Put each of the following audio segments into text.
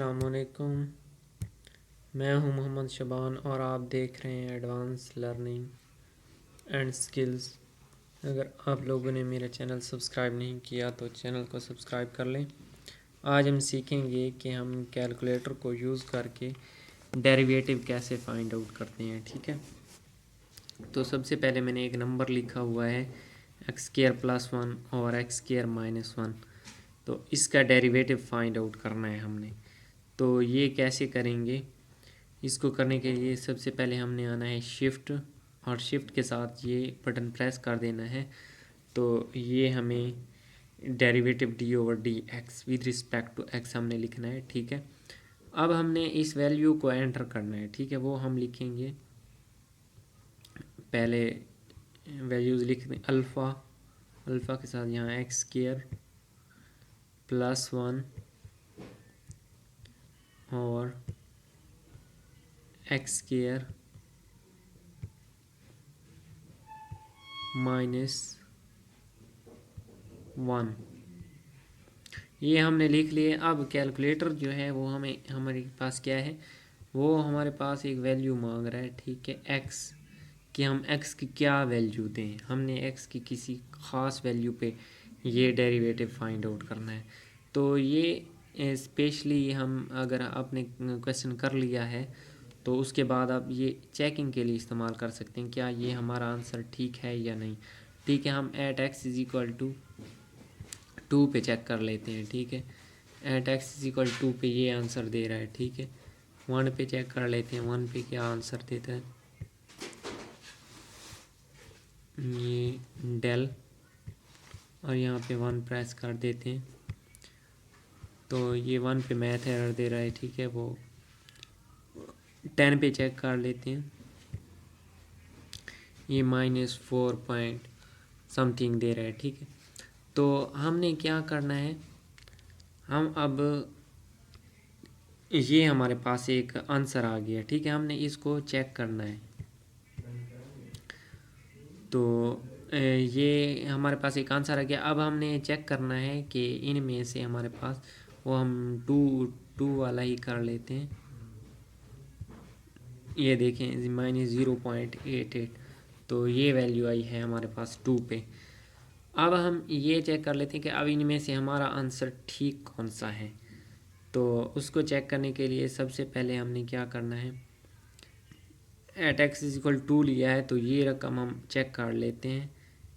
अस्सलामुअलैकुम। मैं हूं मोहम्मद शबान और आप देख रहे हैं एडवांस लर्निंग एंड स्किल्स। अगर आप लोगों ने मेरा चैनल सब्सक्राइब नहीं किया तो चैनल को सब्सक्राइब कर लें। आज हम सीखेंगे कि हम कैलकुलेटर को यूज़ करके डेरिवेटिव कैसे फाइंड आउट करते हैं। ठीक है, तो सबसे पहले मैंने एक नंबर लिखा हुआ है x² + 1 और x² - 1। तो इसका डेरिवेटिव फाइंड आउट करना है हमने। तो ये कैसे करेंगे? इसको करने के लिए सबसे पहले हमने आना है शिफ्ट, और शिफ्ट के साथ ये बटन प्रेस कर देना है। तो ये हमें derivative d/dx with respect to x हमने लिखना है। ठीक है, अब हमने इस वैल्यू को एंटर करना है। ठीक है, वो हम लिखेंगे, पहले वैल्यूज़ लिख दें। अल्फ़ा के साथ यहाँ x² + 1 और x² - 1 ये हमने लिख लिए। अब कैलकुलेटर जो है वो हमारे पास क्या है, वो हमारे पास एक वैल्यू मांग रहा है। ठीक है, x कि हम x की क्या वैल्यू दें। हमने x की किसी ख़ास वैल्यू पे ये डेरिवेटिव फाइंड आउट करना है। तो ये स्पेशली हम अगर आपने क्वेश्चन कर लिया है तो उसके बाद आप ये चेकिंग के लिए इस्तेमाल कर सकते हैं, क्या ये हमारा आंसर ठीक है या नहीं। ठीक है, हम @x = 2 पे चेक कर लेते हैं। ठीक है, @x = 2 पे ये आंसर दे रहा है। ठीक है, 1 पे चेक कर लेते हैं, 1 पे क्या आंसर देता है। ये डेल और यहाँ पे 1 प्रेस कर देते हैं तो ये 1 पे मैथ एरर दे रहा है। ठीक है, वो 10 पे चेक कर लेते हैं, ये -4 पॉइंट समथिंग दे रहा है। ठीक है, तो हमने क्या करना है, हम अब ये हमारे पास एक आंसर आ गया। ठीक है, हमने इसको चेक करना है। तो ये हमारे पास एक आंसर आ गया। अब हमने चेक करना है कि इनमें से हमारे पास वो हम टू वाला ही कर लेते हैं। ये देखें -0.88, तो ये वैल्यू आई है हमारे पास 2 पे। अब हम ये चेक कर लेते हैं कि अब इनमें से हमारा आंसर ठीक कौन सा है। तो उसको चेक करने के लिए सबसे पहले हमने क्या करना है, @x = 2 लिया है तो ये रकम हम चेक कर लेते हैं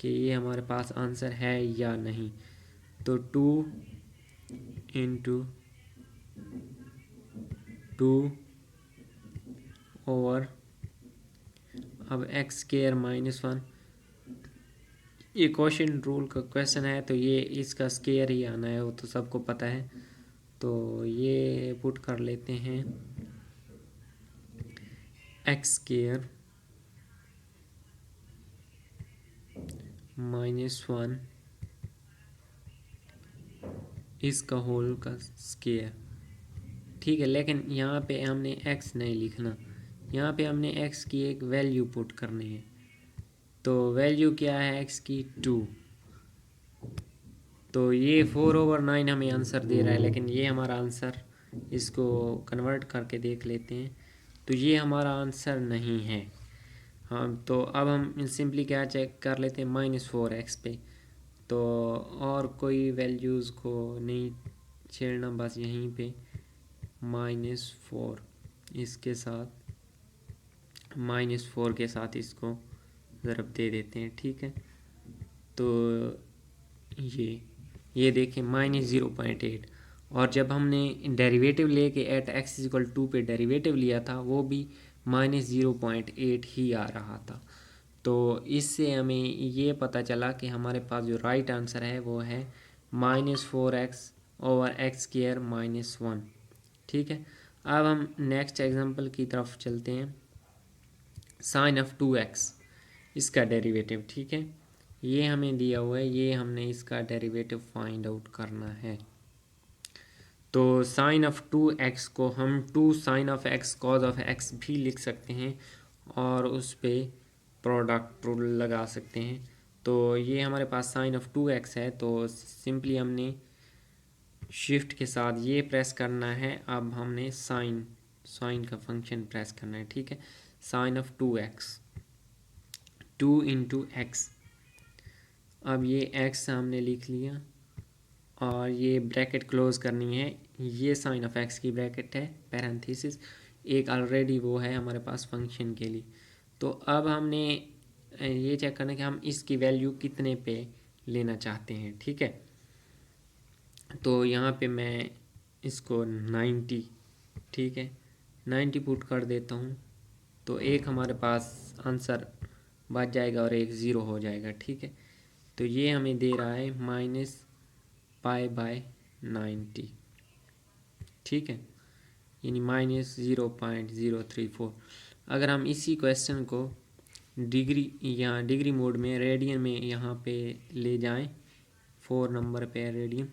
कि ये हमारे पास आंसर है या नहीं। तो 2 × 2 और अब x² - 1, ये क्वेश्चन रूल का क्वेश्चन है तो ये इसका स्केयर ही आना है, वो तो सबको पता है। तो ये पुट कर लेते हैं x² - 1 इसका होल का स्केयर। ठीक है, लेकिन यहाँ पे हमने x नहीं लिखना, यहाँ पे हमने x की एक वैल्यू पुट करनी है। तो वैल्यू क्या है x की, 2। तो ये 4/9 हमें आंसर दे रहा है, लेकिन ये हमारा आंसर, इसको कन्वर्ट करके देख लेते हैं तो ये हमारा आंसर नहीं है। हाँ, तो अब हम सिंपली क्या चेक कर लेते हैं, -4x पे। तो और कोई वैल्यूज़ को नहीं छेड़ना, बस यहीं पे -4 इसके साथ, -4 के साथ इसको ज़रब दे देते हैं। ठीक है, तो ये देखें -0.8, और जब हमने डेरिवेटिव लेके @x = 2 पे डेरिवेटिव लिया था वो भी -0.8 ही आ रहा था। तो इससे हमें ये पता चला कि हमारे पास जो राइट आंसर है वो है -4x/x² - 1। ठीक है, अब हम नेक्स्ट एग्जांपल की तरफ चलते हैं। sin of 2x इसका डेरिवेटिव। ठीक है, ये हमें दिया हुआ है, ये हमने इसका डेरिवेटिव फाइंड आउट करना है। तो sin of 2x को हम 2 sin of x cos of x भी लिख सकते हैं और उस पे प्रोडक्ट रूल लगा सकते हैं। तो ये हमारे पास sin of 2x है, तो सिंपली हमने शिफ्ट के साथ ये प्रेस करना है। अब हमने साइन का फंक्शन प्रेस करना है, ठीक है। Sine of 2x, 2 into x. अब ये x हमने लिख लिया और ये ब्रैकेट क्लोज करनी है। ये साइन ऑफ x की ब्रैकेट है, पैरेंथेसिस एक ऑलरेडी वो है हमारे पास फंक्शन के लिए। तो अब हमने ये चेक करना है कि हम इसकी वैल्यू कितने पे लेना चाहते हैं, ठीक है। तो यहाँ पे मैं इसको 90, ठीक है, 90 पुट कर देता हूँ। तो एक हमारे पास आंसर बच जाएगा और एक ज़ीरो हो जाएगा, ठीक है। तो ये हमें दे रहा है -π/90, ठीक है, यानी -0.034। अगर हम इसी क्वेश्चन को डिग्री मोड में रेडियन में यहाँ पे ले जाएं, 4 नंबर पे रेडियन।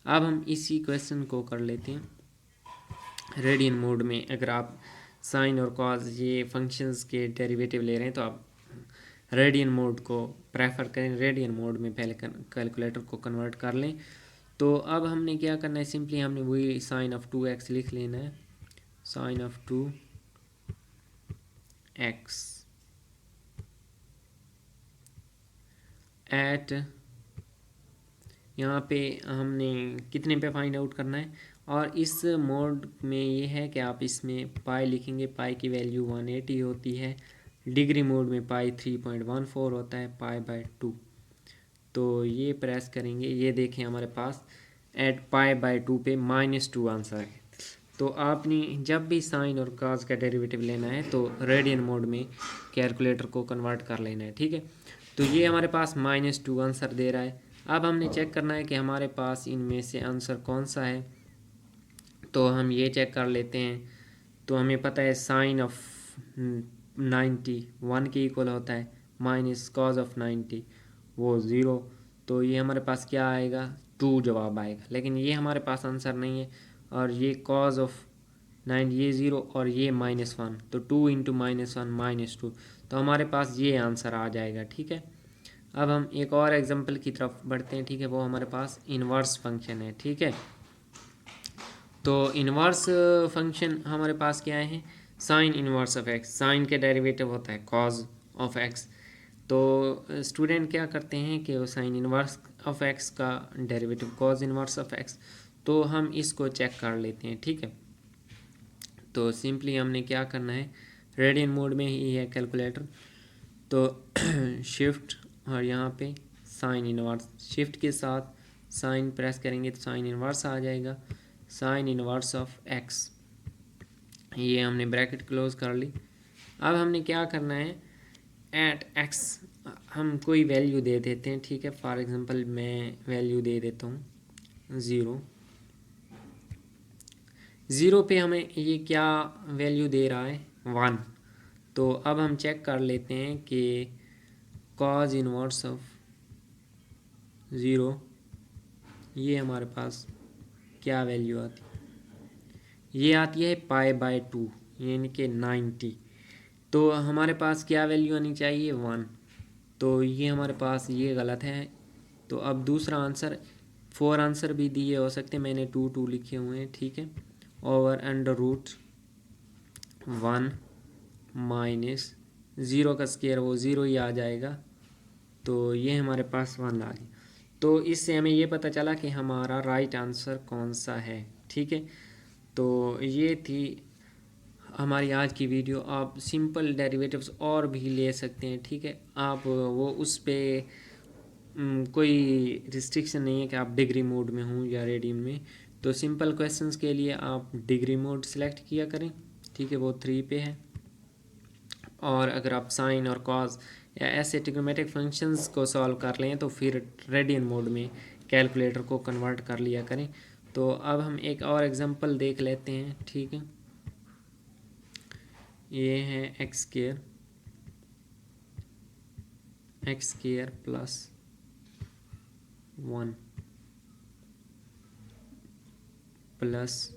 अब हम इसी क्वेश्चन को कर लेते हैं रेडियन मोड में। अगर आप साइन और कॉस ये फंक्शंस के डेरिवेटिव ले रहे हैं तो आप रेडियन मोड को प्रेफर करें। रेडियन मोड में पहले कैलकुलेटर को कन्वर्ट कर लें। तो अब हमने क्या करना है, सिंपली हमने वही साइन ऑफ 2x लिख लेना है। साइन ऑफ 2x एट, यहाँ पे हमने कितने पे फाइंड आउट करना है। और इस मोड में ये है कि आप इसमें पाई लिखेंगे, पाई की वैल्यू 180 होती है। डिग्री मोड में पाई 3.14 होता है, π/2। तो ये प्रेस करेंगे, ये देखें हमारे पास एट π/2 पे -2 आंसर है। तो आपने जब भी साइन और कॉस का डेरिवेटिव लेना है तो रेडियन मोड में कैलकुलेटर को कन्वर्ट कर लेना है, ठीक है। तो ये हमारे पास -2 आंसर दे रहा है। अब हमने चेक करना है कि हमारे पास इनमें से आंसर कौन सा है। तो हम ये चेक कर लेते हैं। तो हमें पता है साइन ऑफ 90 1 के इक्वल होता है, माइनस कॉज ऑफ 90 वो 0। तो ये हमारे पास क्या आएगा, 2 जवाब आएगा। लेकिन ये हमारे पास आंसर नहीं है। और ये कॉज ऑफ 9 ये 0 और ये -1, तो 2 इंटू -1 -2, तो हमारे पास ये आंसर आ जाएगा, ठीक है। अब हम एक और एग्जांपल की तरफ बढ़ते हैं, ठीक है। वो हमारे पास इन्वर्स फंक्शन है, ठीक है। तो इन्वर्स फंक्शन हमारे पास क्या है, sine inverse of x. Sine के डेरिवेटिव होता है कॉज ऑफ एक्स। तो स्टूडेंट क्या करते हैं कि वो साइन इन्वर्स ऑफ एक्स का derivative cos inverse of x. तो हम इसको चेक कर लेते हैं, ठीक है। तो सिंपली हमने क्या करना है, रेडियन मोड में ही है कैलकुलेटर। तो शिफ्ट और यहाँ पे साइन इन्वर्स, शिफ्ट के साथ साइन प्रेस करेंगे तो साइन इन्वर्स आ जाएगा, साइन इन्वर्स ऑफ एक्स। ये हमने ब्रैकेट क्लोज कर ली। अब हमने क्या करना है, एट एक्स हम कोई वैल्यू दे देते हैं, ठीक है। फॉर एग्जांपल मैं वैल्यू दे देता हूँ 0। 0 पे हमें ये क्या वैल्यू दे रहा है, 1। तो अब हम चेक कर लेते हैं कि कॉज इनवर्स ऑफ 0 ये हमारे पास क्या वैल्यू आती है, ये आती है π/2 यानी कि 90। तो हमारे पास क्या वैल्यू आनी चाहिए, 1। तो ये हमारे पास ये गलत है। तो अब दूसरा आंसर, 4 आंसर भी दिए हो सकते हैं, मैंने 2 लिखे हुए हैं, ठीक है। ओवर √1 माइनस 0 का स्क्वायर वो 0 ही आ जाएगा। तो ये हमारे पास 1 आ गया। तो इससे हमें ये पता चला कि हमारा राइट आंसर कौन सा है, ठीक है। तो ये थी हमारी आज की वीडियो। आप सिंपल डेरिवेटिव्स और भी ले सकते हैं, ठीक है। आप वो उस पर कोई रिस्ट्रिक्शन नहीं है कि आप डिग्री मोड में हों या रेडियन में। तो सिंपल क्वेश्चंस के लिए आप डिग्री मोड सेलेक्ट किया करें, ठीक है, वो 3 पे है। और अगर आप साइन और कॉस या ऐसे ट्रिग्नोमेट्रिक फंक्शंस को सॉल्व कर लें तो फिर रेडियन मोड में कैलकुलेटर को कन्वर्ट कर लिया करें। तो अब हम एक और एग्जांपल देख लेते हैं, ठीक है। ये है x square plus 1 plus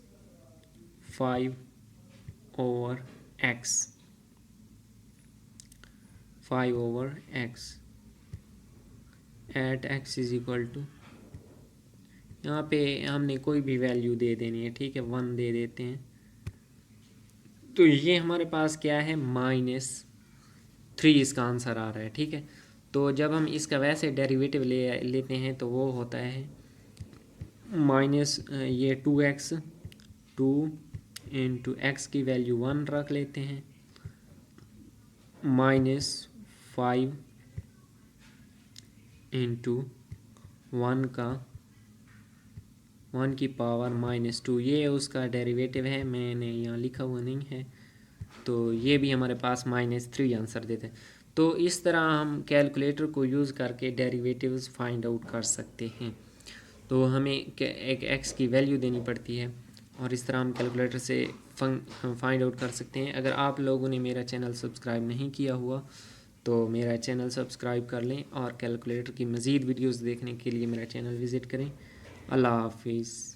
5/x 5/x at x is equal to, यहाँ पे हमने कोई भी वैल्यू दे देनी है, ठीक है, 1 दे देते हैं। तो ये हमारे पास क्या है, -3 इसका आंसर आ रहा है, ठीक है। तो जब हम इसका वैसे डेरिवेटिव लेते हैं तो वो होता है माइनस ये 2x, 2 इंटू एक्स की वैल्यू 1 रख लेते हैं, -5 इंटू 1 का 1 की पावर -2, ये उसका डेरिवेटिव है, मैंने यहाँ लिखा हुआ नहीं है। तो ये भी हमारे पास -3 आंसर देते हैं। तो इस तरह हम कैलकुलेटर को यूज़ करके डेरिवेटिव्स फाइंड आउट कर सकते हैं। तो हमें एक एक्स की वैल्यू देनी पड़ती है और इस तरह हम कैलकुलेटर से फाइंड आउट कर सकते हैं। अगर आप लोगों ने मेरा चैनल सब्सक्राइब नहीं किया हुआ तो मेरा चैनल सब्सक्राइब कर लें और कैलकुलेटर की मज़ीद वीडियोस देखने के लिए मेरा चैनल विज़िट करें। अल्लाह हाफिज़।